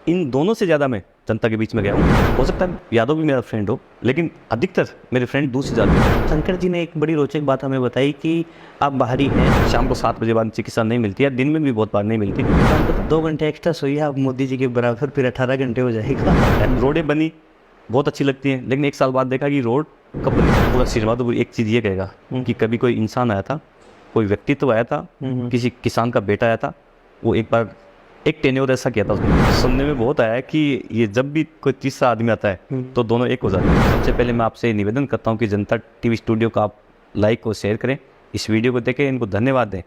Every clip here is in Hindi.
इन दोनों से ज़्यादा मैं जनता के बीच में गया हूँ। हो सकता है यादव भी मेरा फ्रेंड हो, लेकिन अधिकतर मेरे फ्रेंड दूर से ज़्यादा हैं। शंकर जी ने एक बड़ी रोचक बात हमें बताई कि आप बाहरी हैं। शाम को 7 बजे बाद चिकित्सा नहीं मिलती है, दिन में भी बहुत बार नहीं मिलती। शाम को 2 घंटे एक्स्ट्रा सोइए आप मोदी जी के बराबर, फिर 18 घंटे हो जाएगा। रोडें बनी बहुत अच्छी लगती हैं, लेकिन 1 साल बाद देखा कि रोड कब बनी। पूरा श्रीमाधोपुर एक चीज़ ये कहेगा कि कभी कोई इंसान आया था, कोई व्यक्तित्व आया था, किसी किसान का बेटा आया था, वो एक बार एक टेन्योर ऐसा किया था उसने। सुनने में बहुत आया है कि ये जब भी कोई तीसरा आदमी आता है तो दोनों एक हो जाते हैं। सबसे पहले मैं आपसे निवेदन करता हूँ कि जनता टीवी स्टूडियो का आप लाइक और शेयर करें, इस वीडियो को देखें, इनको धन्यवाद दें।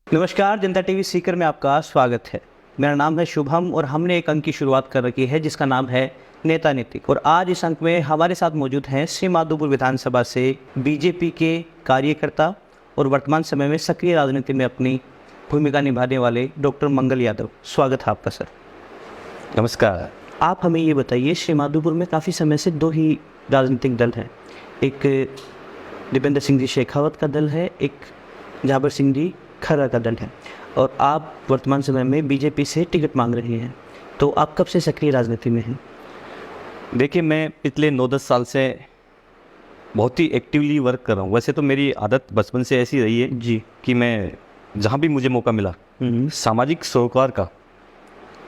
नमस्कार, जनता टीवी सीकर में आपका स्वागत है। मेरा नाम है शुभम और हमने एक अंक की शुरुआत कर रखी है जिसका नाम है नेता नीति। और आज इस अंक में हमारे साथ मौजूद हैं श्रीमाधोपुर विधानसभा से बीजेपी के कार्यकर्ता और वर्तमान समय में सक्रिय राजनीति में अपनी भूमिका निभाने वाले डॉक्टर मंगल यादव। स्वागत है आपका सर। नमस्कार। आप हमें ये बताइए, श्रीमाधोपुर में काफ़ी समय से 2 ही राजनीतिक दल हैं। एक दीपेंद्र सिंह जी शेखावत का दल है, एक जाबर सिंह जी खर्रा का दल है, और आप वर्तमान समय में बीजेपी से टिकट मांग रहे हैं। तो आप कब से सक्रिय राजनीति में हैं? देखिए, मैं पिछले 9-10 साल से बहुत ही एक्टिवली वर्क कर रहा हूँ। वैसे तो मेरी आदत बचपन से ऐसी रही है जी कि मैं जहाँ भी मुझे मौका मिला सामाजिक सरोकार का,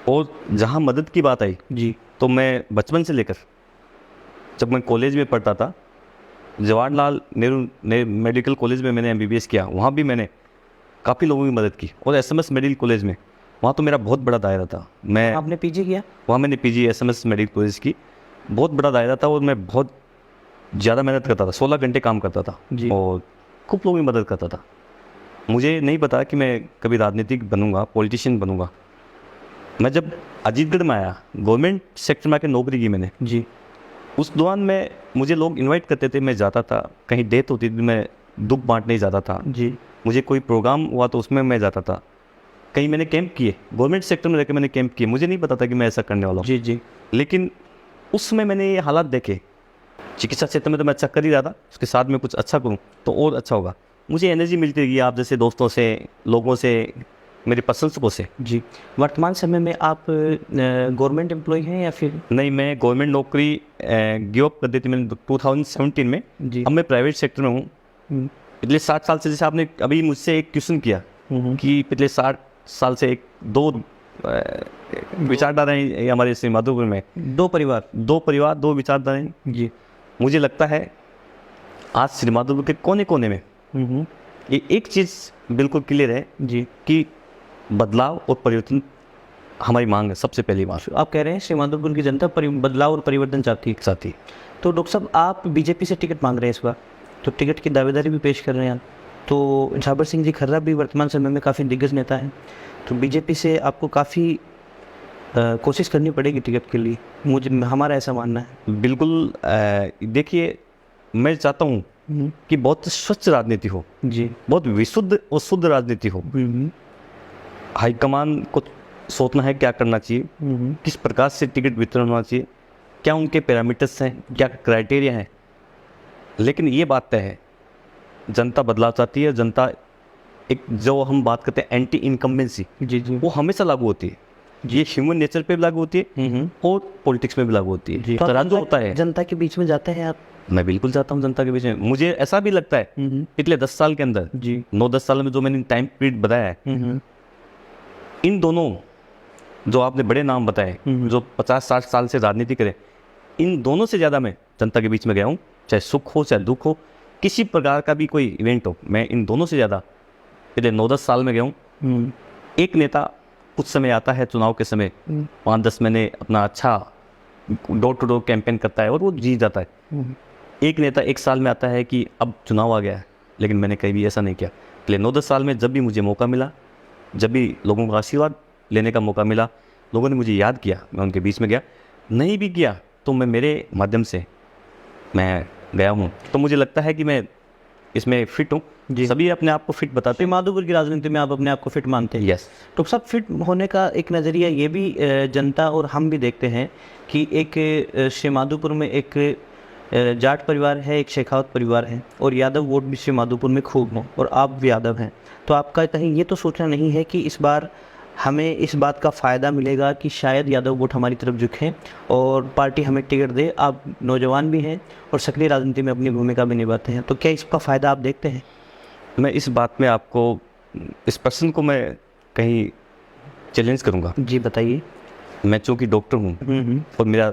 और जहाँ मदद की बात आई जी तो मैं बचपन से लेकर जब मैं कॉलेज में पढ़ता था, जवाहरलाल नेहरू मेडिकल कॉलेज में मैंने एमबीबीएस किया, वहाँ भी मैंने काफ़ी लोगों की मदद की। और एसएमएस मेडिकल कॉलेज में, वहाँ तो मेरा बहुत बड़ा दायरा था। मैं आपने पीजी किया? वहाँ मैंने पीजी एसएमएस मेडिकल कॉलेज की, बहुत बड़ा दायरा था और मैं बहुत ज़्यादा मेहनत करता था, 16 घंटे काम करता था जी। और खूब लोगों की मदद करता था। मुझे नहीं पता कि मैं कभी राजनीतिक बनूंगा, पॉलिटिशियन बनूंगा। मैं जब अजीतगढ़ में आया, गवर्नमेंट सेक्टर में आकर नौकरी की मैंने जी उस दौरान में मुझे लोग इनवाइट करते थे, मैं जाता था। कहीं डेथ होती थी, मैं दुख बांटने जाता था। जी मुझे कोई प्रोग्राम हुआ तो उसमें मैं जाता था। कहीं मैंने कैंप किए, गवर्नमेंट सेक्टर में रहकर मैंने कैंप किए। मुझे नहीं पता था कि मैं ऐसा करने वाला हूँ। जी जी लेकिन उस समय मैंने ये हालात देखे। चिकित्सा क्षेत्र में तो मैं अच्छा कर ही रहा था, उसके साथ में कुछ अच्छा करूँ तो और अच्छा होगा। मुझे एनर्जी मिलती रही आप जैसे दोस्तों से, लोगों से, मेरे प्रशंसकों से। जी। वर्तमान समय में आप गवर्नमेंट एम्प्लॉय हैं या फिर? नहीं, मैं गवर्नमेंट नौकरी गिव अप कर दी थी मैंने 2017 में। जी। अब मैं प्राइवेट सेक्टर में हूँ पिछले 60 साल से। जैसे आपने अभी मुझसे एक क्वेश्चन किया कि पिछले 60 साल से एक दो विचारधाराएं हमारे श्रीमाधोपुर में, 2 परिवार, 2 विचारधाराएं। जी। मुझे लगता है आज श्रीमाधोपुर के कोने कोने में ये एक चीज़ बिल्कुल क्लियर है जी। कि बदलाव और परिवर्तन हमारी मांग है, सबसे पहली बात। आप कह रहे हैं श्रीमाधोपुर की जनता बदलाव और परिवर्तन चाहती है। साथी, तो डॉक्टर साहब, आप बीजेपी से टिकट मांग रहे हैं इस बार, तो टिकट की दावेदारी भी पेश कर रहे हैं आप। तो जाबर सिंह जी खर्रा भी वर्तमान समय में काफ़ी दिग्गज नेता हैं, तो बीजेपी से आपको काफ़ी कोशिश करनी पड़ेगी टिकट के लिए, मुझे हमारा ऐसा मानना है। बिल्कुल। देखिए, मैं चाहता हूँ कि बहुत स्वच्छ राजनीति हो, जी। बहुत विशुद्ध और शुद्ध राजनीति हो। हाईकमान को सोचना है क्या करना चाहिए, किस प्रकार से टिकट वितरण होना चाहिए, क्या उनके पैरामीटर्स हैं, क्या क्राइटेरिया हैं। लेकिन ये बात तय है, जनता बदलाव चाहती है। जनता एक जो हम बात करते हैं एंटी इनकम्बेंसी, जी जी वो हमेशा लागू होती है। ये ह्यूमन नेचर पे भी लागू होती है और पॉलिटिक्स में भी लागू होती है। तो तराजू होता है। जनता के बीच में जाते हैं आप? मैं बिल्कुल चाहता हूँ जनता के बीच में। मुझे ऐसा भी लगता है पिछले 10 साल के अंदर, जी। 9-10 साल में जो मैंने टाइम पीरियड बताया है, इन दोनों जो आपने बड़े नाम बताए जो 50-60 साल से राजनीति करे, इन दोनों से ज़्यादा मैं जनता के बीच में गया हूँ। चाहे सुख हो चाहे दुख हो, किसी प्रकार का भी कोई इवेंट हो, मैं इन दोनों से ज़्यादा पिछले 9-10 साल में गया हूँ। एक नेता कुछ समय आता है चुनाव के समय, 5-10 महीने अपना अच्छा डोर टू डोर कैंपेन करता है और वो जीत जाता है। एक नेता 1 साल में आता है कि अब चुनाव आ गया है, लेकिन मैंने कहीं भी ऐसा नहीं किया। पिछले 9-10 साल में जब भी मुझे मौका मिला, जब भी लोगों का आशीर्वाद लेने का मौका मिला, लोगों ने मुझे याद किया, मैं उनके बीच में गया। नहीं भी किया तो मैं मेरे माध्यम से मैं गया हूँ। तो मुझे लगता है कि मैं इसमें फिट हूँ। सभी अपने आप को फिट बताते हैं। श्रीमाधोपुर की राजनीति में आप अपने आप को फिट मानते हैं? यस। तो सब फिट होने का एक नज़रिया ये भी जनता और हम भी देखते हैं कि एक श्रीमाधोपुर में एक जाट परिवार है, एक शेखावत परिवार है, और यादव वोट भी श्रीमाधोपुर में खूब हैं, और आप भी यादव हैं। तो आपका कहीं ये तो सोचना नहीं है कि इस बार हमें इस बात का फ़ायदा मिलेगा कि शायद यादव वोट हमारी तरफ झुकें और पार्टी हमें टिकट दे। आप नौजवान भी हैं और सक्रिय राजनीति में अपनी भूमिका भी निभाते हैं, तो क्या इसका फ़ायदा आप देखते हैं? मैं इस बात में आपको, इस प्रश्न को मैं कहीं चैलेंज करूंगा। जी बताइए। मैं चूँकि डॉक्टर हूँ और मेरा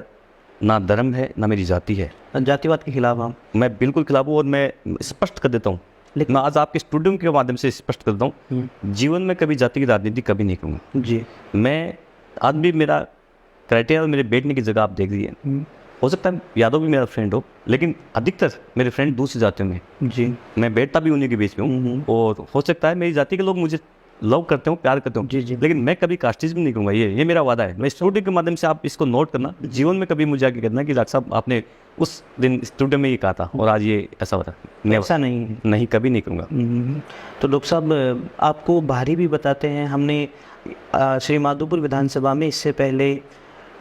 ना धर्म है ना मेरी जाति है, जातिवाद के खिलाफ हम? मैं बिल्कुल खिलाफ हूँ और मैं स्पष्ट कर देता हूँ, लेकिन मैं आज आपके स्टूडियो के माध्यम से स्पष्ट कर देता हूँ, जीवन में कभी जाति की राजनीति कभी नहीं करूँगा। जी। मैं आज भी मेरा क्राइटेरिया और मेरे बैठने की जगह आप देख रही हैं, हो सकता है यादव भी मेरा फ्रेंड हो, लेकिन अधिकतर मेरे फ्रेंड दूसरी जातियों में। जी। मैं बैठता भी उन्हीं के बीच में हूँ और हो सकता है मेरी जाति के लोग मुझे लव करते हो, प्यार करते हो, जी, जी। लेकिन मैं कभी कास्टिज्म नहीं करूँगा। ये मेरा वादा है। मैं स्टूडियो के माध्यम से आप इसको नोट करना, जीवन में कभी मुझे आके कहना कि डॉक्टर साहब आपने उस दिन स्टूडियो में ये कहा था और आज ये ऐसा हो रहा है। ऐसा नहीं है। नहीं, कभी नहीं करूँगा। तो डॉक्टर साहब आपको बाहरी भी बताते हैं। हमने श्री माधोपुर विधानसभा में इससे पहले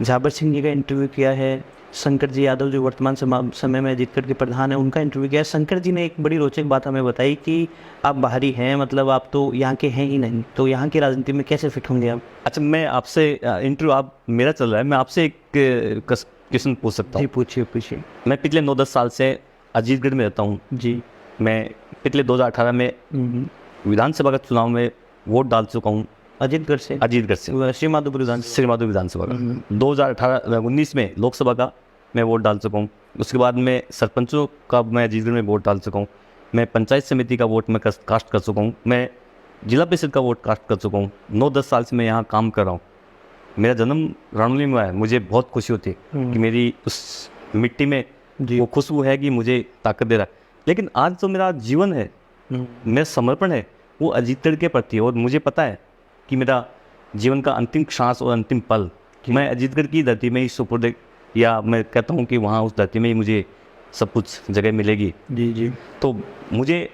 झाबर सिंह जी का इंटरव्यू किया है, शंकर जी यादव जो वर्तमान समय में अजीतगढ़ के प्रधान हैं उनका इंटरव्यू किया है। शंकर जी ने एक बड़ी रोचक बात हमें बताई कि आप बाहरी हैं, मतलब आप तो यहाँ के हैं ही नहीं, तो यहाँ की राजनीति में कैसे फिट होंगे आप? अच्छा, मैं आपसे इंटरव्यू आप मेरा चल रहा है, मैं आपसे एक क्वेश्चन पूछ सकता जी हूँ? पूछिए पूछिए। मैं पिछले 9-10 साल से अजीतगढ़ में रहता हूँ जी। मैं पिछले 2018 में विधानसभा का चुनाव में वोट डाल चुका हूँ। अजीतगढ़ से? अजीतगढ़ से श्री माधोपुर विधानसभा। श्री माधोपुर विधानसभा का 2018-19 में लोकसभा का मैं वोट डाल चुका हूँ। उसके बाद मैं सरपंचों का मैं अजीतगढ़ में वोट डाल चुका हूँ। मैं पंचायत समिति का वोट मैं कास्ट कर चुका हूँ। मैं जिला परिषद का वोट कास्ट कर चुका हूँ। 9-10 साल से मैं यहाँ काम कर रहा हूँ। मेरा जन्म रानौली में है। मुझे बहुत खुशी होती है कि मेरी उस मिट्टी में वो खुशबू है कि मुझे ताकत दे रहा है। लेकिन आज जो मेरा जीवन है, मेरा समर्पण है, वो अजीतगढ़ के प्रति है। और मुझे पता है कि मेरा जीवन का अंतिम श्वास और अंतिम पल मैं अजीतगढ़ की धरती में ही सुपुर्द, या मैं कहता हूँ कि वहाँ उस धरती में ही मुझे सब कुछ जगह मिलेगी। जी जी। तो मुझे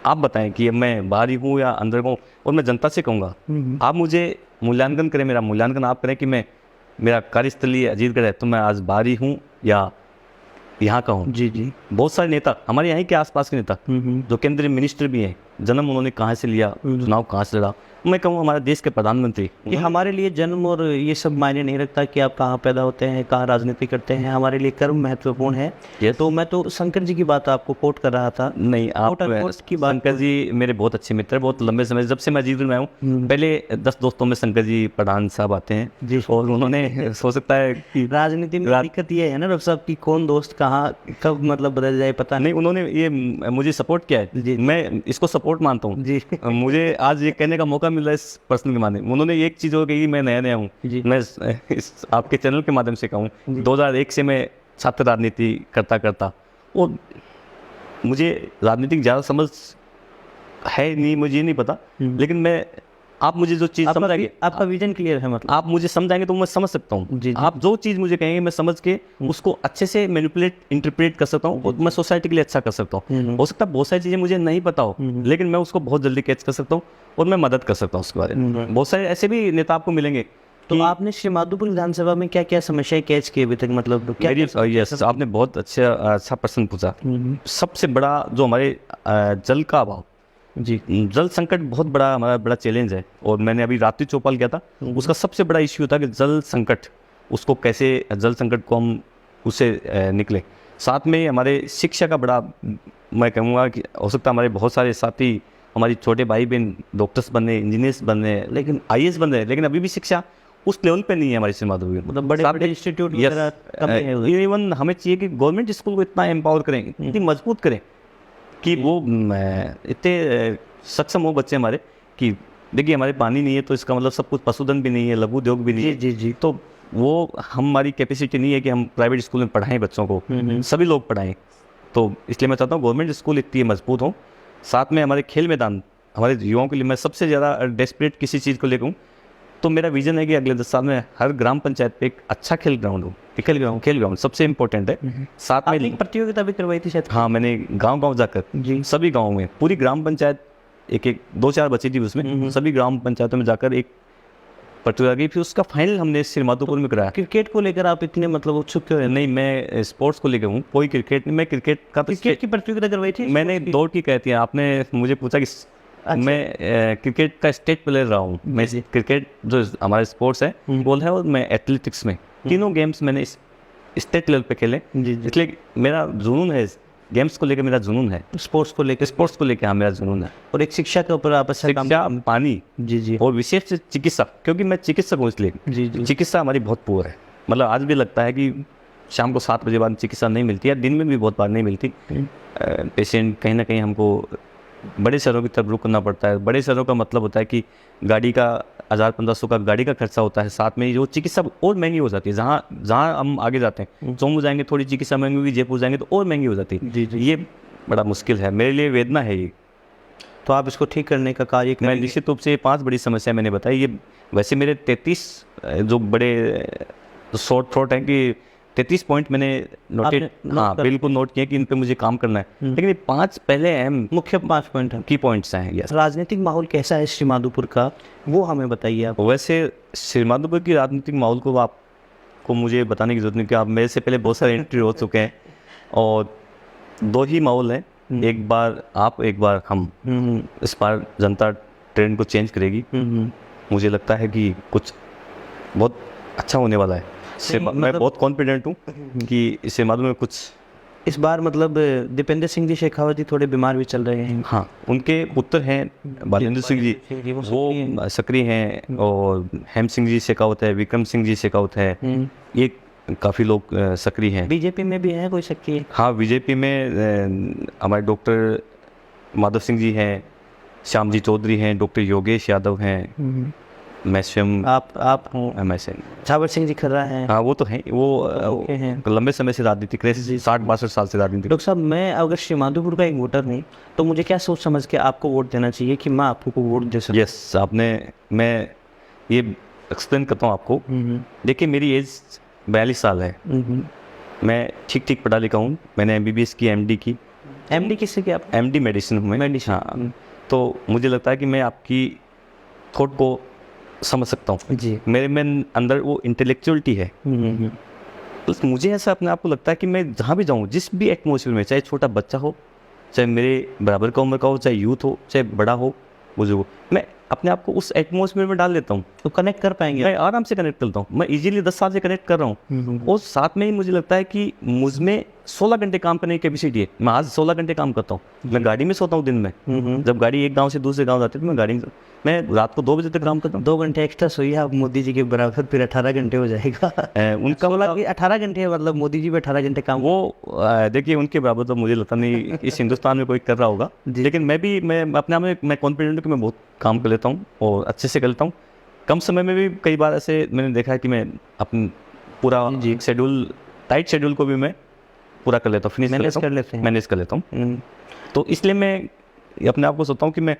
आप बताएं कि मैं बाहरी हूँ या अंदर हूँ, और मैं जनता से कहूँगा आप मुझे मूल्यांकन करें, मेरा मूल्यांकन आप करें कि मैं, मेरा कार्यस्थलीय अजीतगढ़ है तो मैं आज बाहरी हूँ या यहाँ का हूँ। जी जी। बहुत सारे नेता हमारे यहाँ के आसपास के नेता जो केंद्रीय मिनिस्टर भी हैं, जन्म उन्होंने कहाँ से लिया, चुनाव कहाँ से लड़ा, मैं कहूँ हमारे देश के प्रधानमंत्री। कि हमारे लिए जन्म और ये सब मायने नहीं रखता कि आप कहाँ पैदा होते हैं, कहाँ राजनीति करते हैं, हमारे लिए कर्म महत्वपूर्ण है। Yes. तो मैं तो शंकर जी की बात आपको कोट कर रहा था। नहीं, आप की बात। शंकर जी मेरे बहुत अच्छे मित्र हैं, बहुत लंबे समय जब से मैं अजीतगढ़ में आया हूँ, पहले 10 दोस्तों में शंकर जी प्रधान साहब आते हैं जी। और उन्होंने हो सकता है कि राजनीति में दिक्कत ये है ना डॉक्टर साहब की कौन दोस्त कहाँ कब मतलब बदल जाए पता नहीं, उन्होंने ये मुझे सपोर्ट किया है। जी। मैं इसको सपोर्ट मानता हूँ। जी। मुझे आज ये कहने का मौका मिल रहा है इस पर्सन के माध्यम। उन्होंने एक चीज़ हो गई, मैं नया हूँ, मैं इस आपके चैनल के माध्यम से कहूँ 2001 से मैं छात्र राजनीति करता और मुझे राजनीतिक ज़्यादा समझ है नहीं, मुझे नहीं पता, लेकिन मैं, आप मुझे जो चीज़ समझाएंगे, आपका विजन क्लियर है, मतलब आप मुझे समझाएंगे तो मैं समझ सकता हूँ। आप जो चीज़ मुझे कहेंगे मैं समझ के उसको अच्छे से मैनिपुलेट इंटरप्रेट कर सकता हूँ और मैं सोसाइटी के लिए अच्छा कर सकता हूँ। हो सकता है बहुत सारी चीज़ें मुझे नहीं पता हो, लेकिन मैं उसको बहुत जल्दी कैच कर सकता हूँ और मैं मदद कर सकता हूँ उसके बारे में। बहुत सारे ऐसे भी नेता आपको मिलेंगे। तो आपने श्री माधोपुर विधानसभा में क्या क्या समस्याएं कैच की अभी तक, मतलब क्या? यस, आपने बहुत अच्छा प्रश्न पूछा। सबसे बड़ा जो हमारे जल का अभाव, जी, जल संकट बहुत बड़ा हमारा बड़ा चैलेंज है। और मैंने अभी रात्रि चौपाल किया था, उसका सबसे बड़ा इश्यू था कि जल संकट, उसको कैसे जल संकट को हम उससे निकले। साथ में हमारे शिक्षा का बड़ा, मैं कहूँगा कि हो सकता है हमारे बहुत सारे साथी, हमारी छोटे भाई बहन डॉक्टर्स बने, इंजीनियर्स बने, लेकिन IAS बन रहे, लेकिन अभी भी शिक्षा उस लेवल पे नहीं है हमारे श्री माधोपुर में। मतलब बड़े इंस्टीट्यूट इवन हमें चाहिए कि गवर्नमेंट स्कूल को इतना एम्पावर करें, इतनी मजबूत करें कि वो इतने सक्षम हो बच्चे हमारे कि देखिए हमारे पानी नहीं है तो इसका मतलब सब कुछ, पशुधन भी नहीं है, लघु उद्योग भी नहीं है। जी जी। तो वो हमारी कैपेसिटी नहीं है कि हम प्राइवेट स्कूल में पढ़ाएं बच्चों को, सभी लोग पढ़ाएं। तो इसलिए मैं चाहता हूँ गवर्नमेंट स्कूल इतनी मजबूत हो। साथ में हमारे खेल मैदान, हमारे युवाओं के लिए मैं सबसे ज़्यादा डेस्परेट किसी चीज़ को लेकर हूँ तो मेरा विजन है कि अगले 10 साल में हर ग्राम पंचायत पे एक अच्छा खेल ग्राउंड हो। खेल ग्राउंड सबसे इम्पोर्टेंट है। साथ में एक प्रतियोगिता भी करवाई थी शायद। हाँ, मैंने गांव जाकर जी, सभी गाँव में, पूरी ग्राम पंचायत, एक 2-4 बची थी उसमें, सभी ग्राम पंचायतों में जाकर एक प्रतियोगिता की, फिर उसका फाइनल हमने श्री माधोपुर में कराया। क्रिकेट को लेकर आप इतने मतलब उत्सुक क्यों हैं? नहीं, मैं स्पोर्ट्स को लेकर हूँ, कोई क्रिकेट नहीं। मैं क्रिकेट की प्रतियोगिता करवाई थी। मैंने दौड़ की कहती है। आपने मुझे पूछा कि मैं क्रिकेट का स्टेट प्लेयर रहा हूँ। मैं क्रिकेट जो हमारा स्पोर्ट्स है फुटबॉल है और मैं एथलेटिक्स में तीनों गेम्स मैंने स्टेट लेवल पे खेले। इसलिए मेरा जुनून है, गेम्स को लेकर मेरा जुनून है, स्पोर्ट्स को लेकर हाँ मेरा जुनून है। और एक शिक्षा के ऊपर आप अच्छा काम शिक्षा, पानी जी और विशेष से चिकित्सा, क्योंकि मैं चिकित्सक हूँ इसलिए जी चिकित्सा हमारी बहुत पुअर है। मतलब आज भी लगता है कि शाम को 7 बजे बाद चिकित्सा नहीं मिलती है, दिन में भी बहुत बार नहीं मिलती। पेशेंट कहीं ना कहीं हमको बड़े शहरों की तरफ रुक करना पड़ता है। बड़े शहरों का मतलब होता है कि गाड़ी का 1000-1500 का गाड़ी का खर्चा होता है, साथ में जो चिकित्सा और महंगी हो जाती है। जहाँ हम आगे जाते हैं, जम्मू जाएंगे थोड़ी चिकित्सा महंगी होगी, जयपुर जाएंगे तो और महंगी हो जाती है। जी ये बड़ा मुश्किल है, मेरे लिए वेदना है ये। तो आप इसको ठीक करने का कार्य मैं निश्चित रूप से ये 5 बड़ी समस्या मैंने बताई। ये वैसे मेरे 33 जो बड़े शॉर्ट थॉट हैं कि 33 पॉइंट मैंने नोटेड, हाँ बिल्कुल नोट किए कि इन पे मुझे काम करना है। लेकिन ये 5 पहले अहम मुख्य 5 पॉइंट हैं, की पॉइंट्स हैं। यस। राजनीतिक माहौल कैसा है श्रीमाधोपुर का, वो हमें बताइए आप। वैसे श्रीमाधोपुर की राजनीतिक माहौल को आपको मुझे बताने की जरूरत नहीं कि आप मेरे से पहले बहुत सारे एंट्री हो चुके हैं और 2 ही माहौल है, एक बार आप एक बार हम। इस बार जनता ट्रेंड को चेंज करेगी। मुझे लगता है कि कुछ बहुत अच्छा होने वाला है। मैं बहुत कॉन्फिडेंट हूँ कि इससे मालूम है कुछ। इस बार मतलब दीपेंद्र सिंह जी शेखावत जी थोड़े बीमार भी चल रहे हैं। हाँ, उनके पुत्र हैं बालेंद्र सिंह जी, वो सक्रिय हैं, और हेम सिंह जी शेखावत है, विक्रम सिंह जी शेखावत है, ये काफ़ी लोग सक्रिय हैं। बीजेपी में भी है कोई सक्रिय? हाँ, बीजेपी में हमारे डॉक्टर माधव सिंह जी हैं, श्याम जी चौधरी हैं, डॉक्टर योगेश यादव हैं, मैं स्वयं आप हों, मैं से झावर सिंह जी खर्रा हैं। हाँ, वो तो हैं, वो हैं लंबे समय से राजनीति करे, 60-62 साल से राजनीति। डॉक्टर साहब, मैं अगर श्रीमाधोपुर का एक वोटर हूँ तो मुझे क्या सोच समझ के आपको वोट देना चाहिए कि मैं आपको वोट दे सकूँ? यस, मैं ये एक्सप्लेन करता हूँ आपको। देखिए, मेरी एज 42 साल है। मैं ठीक पढ़ा लिखा हूँ। मैंने MBBS की, MD की। MD किससे किया? MD मेडिसिन हूँ मैं। मेडिसिन। हाँ, तो मुझे लगता है कि मैं आपकी थॉट को समझ सकता हूँ जी। मेरे में अंदर वो इंटेलेक्चुअलिटी है। तो मुझे ऐसा अपने आप को लगता है कि मैं जहाँ भी जाऊँ, जिस भी एटमोसफियर में, चाहे छोटा बच्चा हो, चाहे मेरे बराबर का उम्र का हो, चाहे यूथ हो, चाहे बड़ा हो, बुजुर्ग हो, मैं अपने आप को उस एटमोसफियर में डाल देता हूँ। तो कनेक्ट कर पाएंगे? मैं आराम से कनेक्ट करता हूँ। मैं इजीली 10 साल से कनेक्ट कर रहा हूँ। और साथ में ही मुझे लगता है कि मुझ में 16 घंटे काम करने की कैपेसिटी है। मैं आज 16 घंटे काम करता हूँ। मैं गाड़ी में सोता हूँ दिन में। जब गाड़ी एक गांव से दूसरे गांव जाती है तो मैं गाड़ी में, मैं रात को 2 बजे तक काम करता हूँ। 2 घंटे एक्स्ट्रा सोइए आप मोदी जी के बराबर, फिर 18 घंटे हो जाएगा। उनका मतलब 18 घंटे, मतलब मोदी जी पे 18 घंटे काम। वो देखिए, उनके बराबर तो मुझे लगता नहीं इस हिंदुस्तान में कोई कर रहा होगा। लेकिन मैं अपने आप में मैं कॉन्फिडेंट हूँ कि मैं बहुत काम कर लेता हूँ और अच्छे से कर लेता हूँ। कम समय में भी कई बार ऐसे मैंने देखा है कि मैं अपनी पूरा शेड्यूल, टाइट शेड्यूल को भी मैं पूरा कर लेता हूँ, मैनेज कर लेता हूँ। तो इसलिए मैं अपने आप को सोचता हूँ कि मैं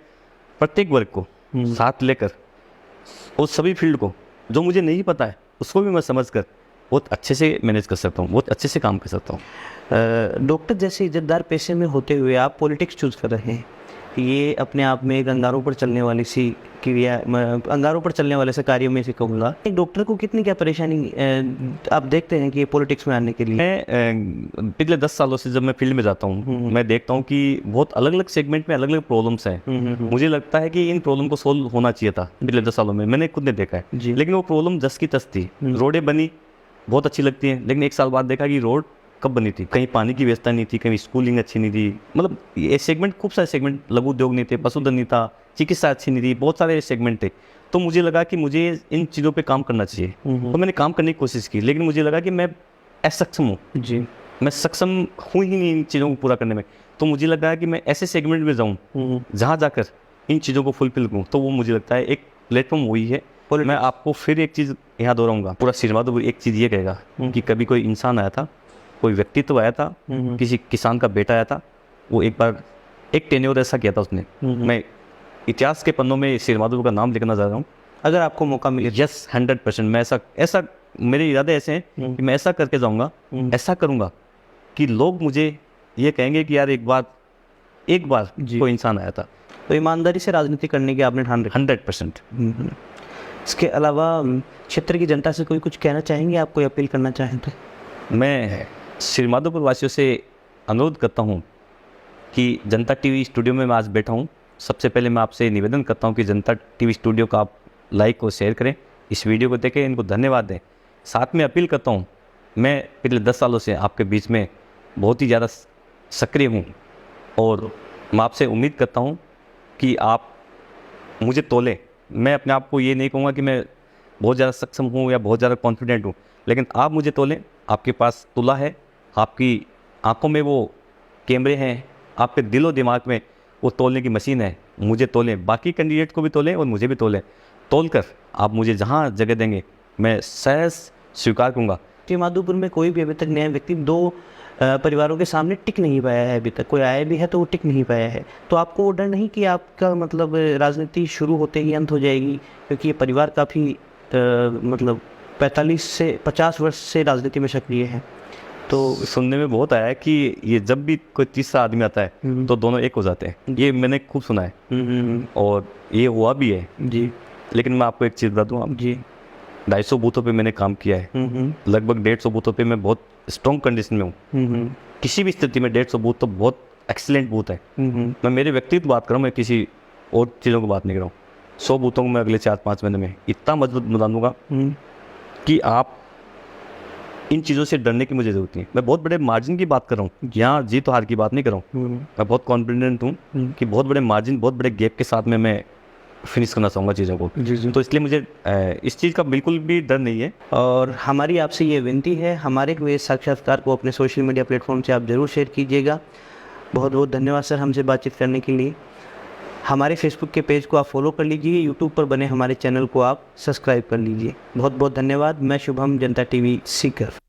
प्रत्येक वर्ग को साथ लेकर और सभी फील्ड को, जो मुझे नहीं पता है उसको भी मैं समझकर बहुत अच्छे से मैनेज कर सकता हूँ, बहुत अच्छे से काम कर सकता हूँ। डॉक्टर जैसे इज्जतदार पेशे में होते हुए आप पॉलिटिक्स चूज कर रहे हैं, ये अपने आप में एक अंगारों पर चलने वाली सी क्रिया, अंगारों पर चलने वाले से कार्यों में से कहूँगा। एक डॉक्टर को कितनी क्या परेशानी आप देखते हैं कि पॉलिटिक्स में आने के लिए? मैं पिछले 10 सालों से जब मैं फील्ड में जाता हूँ, मैं देखता हूँ कि बहुत अलग अलग सेगमेंट में अलग अलग प्रॉब्लम्स हैं। मुझे लगता है कि इन प्रॉब्लम को सोल्व होना चाहिए था पिछले 10 सालों में, मैंने खुद ने देखा है। लेकिन वो प्रॉब्लम जस की तस थी। रोडें बनी, बहुत अच्छी लगती हैं, लेकिन 1 साल बाद देखा कि रोड कब बनी थी, कहीं पानी की व्यवस्था नहीं थी, कहीं स्कूलिंग अच्छी नहीं थी। मतलब ये सेगमेंट, खूब सारे सेगमेंट, लघु उद्योग नहीं थे, पशुधन नहीं था, चिकित्सा अच्छी नहीं थी, बहुत सारे सेगमेंट थे। तो मुझे लगा कि मुझे इन चीज़ों पे काम करना चाहिए। तो मैंने काम करने की कोशिश की, लेकिन मुझे लगा कि मैं असक्षम हूँ। जी, मैं सक्षम हूँ ही नहीं इन चीज़ों को पूरा करने में। तो मुझे लगा कि मैं ऐसे सेगमेंट में जाऊँ जहाँ जाकर इन चीज़ों को फुलफिल करूँ। तो वो मुझे लगता है एक प्लेटफॉर्म वही है। और मैं आपको फिर एक चीज़ यहाँ दोहराऊंगा, पूरा श्रीमाधोपुर एक चीज़ ये कहेगा कि कभी कोई इंसान आया था, कोई व्यक्तित्व आया था, किसी किसान का बेटा आया था, वो एक बार एक टेन्योर ऐसा किया था उसने। मैं इतिहास के पन्नों में श्रीमाधोपुर का नाम लिखना चाह रहा हूँ, अगर आपको मौका मिले। यस, 100% मैं ऐसा मेरे इरादे ऐसे हैं कि मैं ऐसा करके जाऊँगा, ऐसा करूँगा कि लोग मुझे ये कहेंगे कि यार एक बार कोई इंसान आया था। तो ईमानदारी से राजनीति करने की आपने ठान रखी? 100%। इसके अलावा क्षेत्र की जनता से कोई कुछ कहना चाहेंगे, आप कोई अपील करना चाहें तो? मैं श्रीमाधोपुर वासियों से अनुरोध करता हूँ कि जनता टीवी स्टूडियो में मैं आज बैठा हूँ, सबसे पहले मैं आपसे निवेदन करता हूँ कि जनता टीवी स्टूडियो का आप लाइक और शेयर करें, इस वीडियो को देखें, इनको धन्यवाद दें। साथ में अपील करता हूँ, मैं पिछले 10 सालों से आपके बीच में बहुत ही ज़्यादा सक्रिय हूँ और मैं आपसे उम्मीद करता हूँ कि आप मुझे तोलें। मैं अपने आप को ये नहीं कहूँगा कि मैं बहुत ज़्यादा सक्षम हूँ या बहुत ज़्यादा कॉन्फिडेंट हूँ, लेकिन आप मुझे तोलें। आपके पास तुला है, आपकी आंखों में वो कैमरे हैं, आपके दिलो दिमाग में वो तोलने की मशीन है। मुझे तोलें, बाकी कैंडिडेट को भी तोलें और मुझे भी तोलें। तोल कर आप मुझे जहाँ जगह देंगे मैं सहज स्वीकार करूँगा। श्री माधोपुर में कोई भी अभी तक नया व्यक्ति 2 परिवारों के सामने टिक नहीं पाया है। अभी तक कोई आया भी है तो वो टिक नहीं पाया है। तो आपको वो डर नहीं कि आपका मतलब राजनीति शुरू होते ही अंत हो जाएगी, क्योंकि ये परिवार काफ़ी मतलब 45 से 50 वर्ष से राजनीति में सक्रिय है। तो सुनने में बहुत आया है कि ये जब भी कोई तीसरा आदमी आता है तो दोनों एक हो जाते हैं। ये मैंने खूब सुना है और ये हुआ भी है जी। लेकिन मैं आपको एक चीज़ बता दूँ, जी। 250 बूथों पे मैंने काम किया है। लगभग 150 बूथों पे मैं बहुत स्ट्रॉन्ग कंडीशन में हूँ। किसी भी स्थिति में 150 बूथ तो बहुत एक्सीलेंट बूथ है। मैं मेरे व्यक्तिगत बात कर रहा हूँ, मैं किसी और चीज़ों की बात नहीं कर रहा हूँ। 100 बूथों को मैं अगले 4-5 महीने में इतना मजबूत बना दूंगा कि आप इन चीज़ों से डरने की मुझे ज़रूरत नहीं है। मैं बहुत बड़े मार्जिन की बात कर रहा हूँ, यहाँ जीत तो हार की बात नहीं कर रहा हूँ। मैं बहुत कॉन्फिडेंट हूँ कि बहुत बड़े मार्जिन, बहुत बड़े गैप के साथ में मैं फिनिश करना चाहूँगा चीज़ों को। तो इसलिए मुझे इस चीज़ का बिल्कुल भी डर नहीं है। और हमारी आपसे ये विनती है, हमारे हुए साक्षात्कार को अपने सोशल मीडिया प्लेटफॉर्म से आप ज़रूर शेयर कीजिएगा। बहुत बहुत धन्यवाद सर हमसे बातचीत करने के लिए। हमारे फेसबुक के पेज को आप फॉलो कर लीजिए, यूट्यूब पर बने हमारे चैनल को आप सब्सक्राइब कर लीजिए। बहुत बहुत धन्यवाद। मैं शुभम, जनता टीवी सीकर।